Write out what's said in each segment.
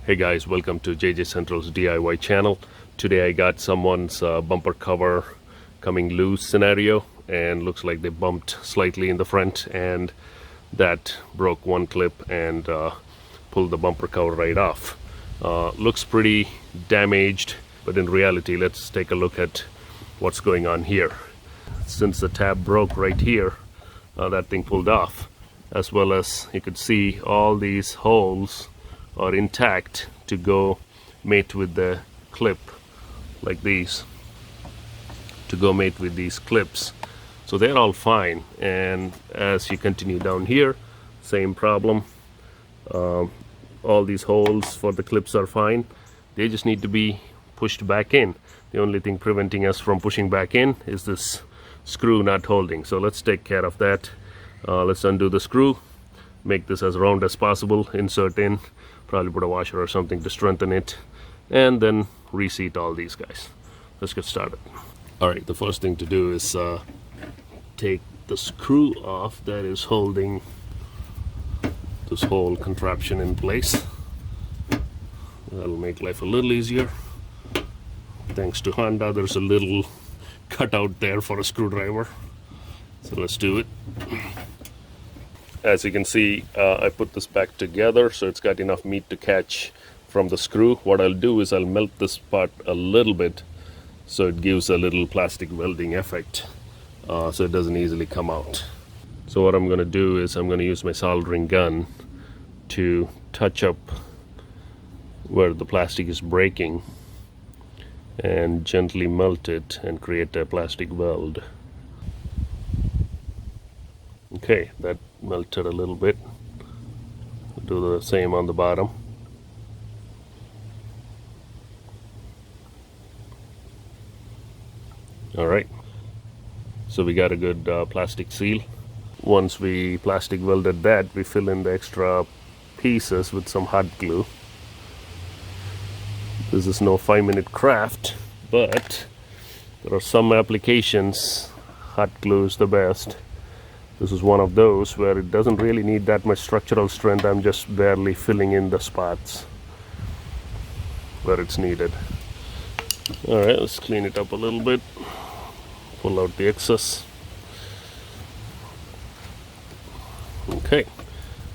Hey guys, welcome to JJ Central's DIY channel. Today I got someone's bumper cover coming loose scenario, and looks like they bumped slightly in the front and that broke one clip and pulled the bumper cover right off. Looks pretty damaged, but in reality, let's take a look at what's going on here. Since the tab broke right here, that thing pulled off, as well as you could see all these holes are intact to go mate with the clip, like these, to go mate with these clips. So they're all fine, and as you continue down here, same problem. All these holes for the clips are fine. They just need to be pushed back in. The only thing preventing us from pushing back in is this screw not holding. So let's take care of that. Let's undo the screw, make this as round as possible, insert in, probably put a washer or something to strengthen it, and then reseat all these guys. Let's get started. Alright, the first thing to do is take the screw off that is holding this whole contraption in place. That'll make life a little easier. Thanks to Honda, there's a little cutout there for a screwdriver. So let's do it. As you can see, I put this back together so it's got enough meat to catch from the screw. What I'll do is I'll melt this part a little bit so it gives a little plastic welding effect, so it doesn't easily come out. So what I'm going to do is I'm going to use my soldering gun to touch up where the plastic is breaking and gently melt it and create a plastic weld. Okay, that melted a little bit. Do the same on the bottom. Alright, so we got a good plastic seal. Once we plastic welded that, we fill in the extra pieces with some hot glue. This is no 5-minute craft, but there are some applications hot glue is the best. This is one of those where it doesn't really need that much structural strength. I'm just barely filling in the spots where it's needed. Alright, let's clean it up a little bit. Pull out the excess. Okay,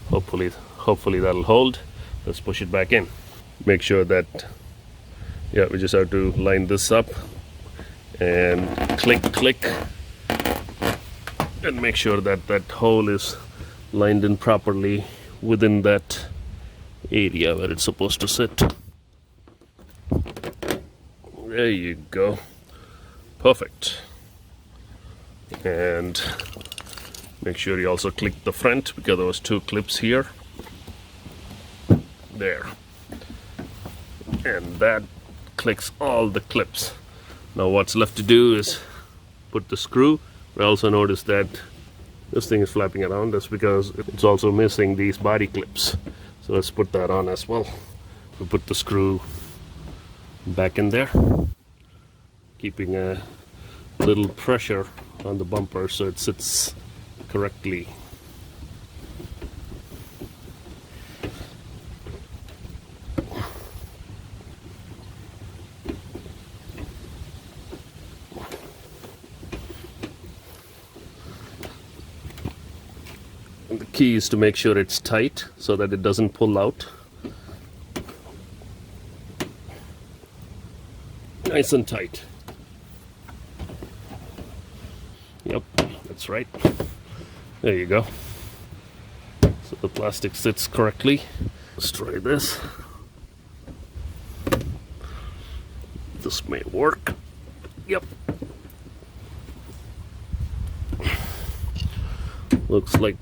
hopefully that'll hold. Let's push it back in. Make sure that, yeah, we just have to line this up and click, and make sure that that hole is lined in properly within that area where it's supposed to sit. There you go. Perfect. And make sure you also click the front, because there was 2 clips here. There. And that clicks all the clips. Now what's left to do is put the screw. I also noticed that this thing is flapping around. That's because it's also missing these body clips. So let's put that on as well. We'll put the screw back in there, keeping a little pressure on the bumper so it sits correctly. And the key is to make sure it's tight so that it doesn't pull out. Nice and tight. Yep, that's right. There you go. So the plastic sits correctly. Let's try this. This may work. Yep. Looks like.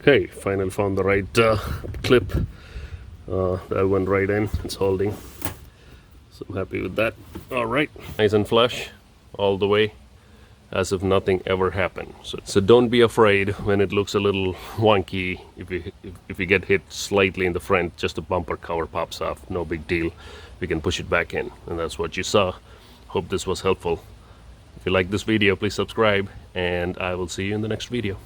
Okay, finally found the right clip. That went right in. It's holding. So I'm happy with that. Alright, nice and flush all the way, as if nothing ever happened. So don't be afraid when it looks a little wonky. If you get hit slightly in the front, just the bumper cover pops off. No big deal. We can push it back in, and that's what you saw. Hope this was helpful. If you like this video, please subscribe, and I will see you in the next video.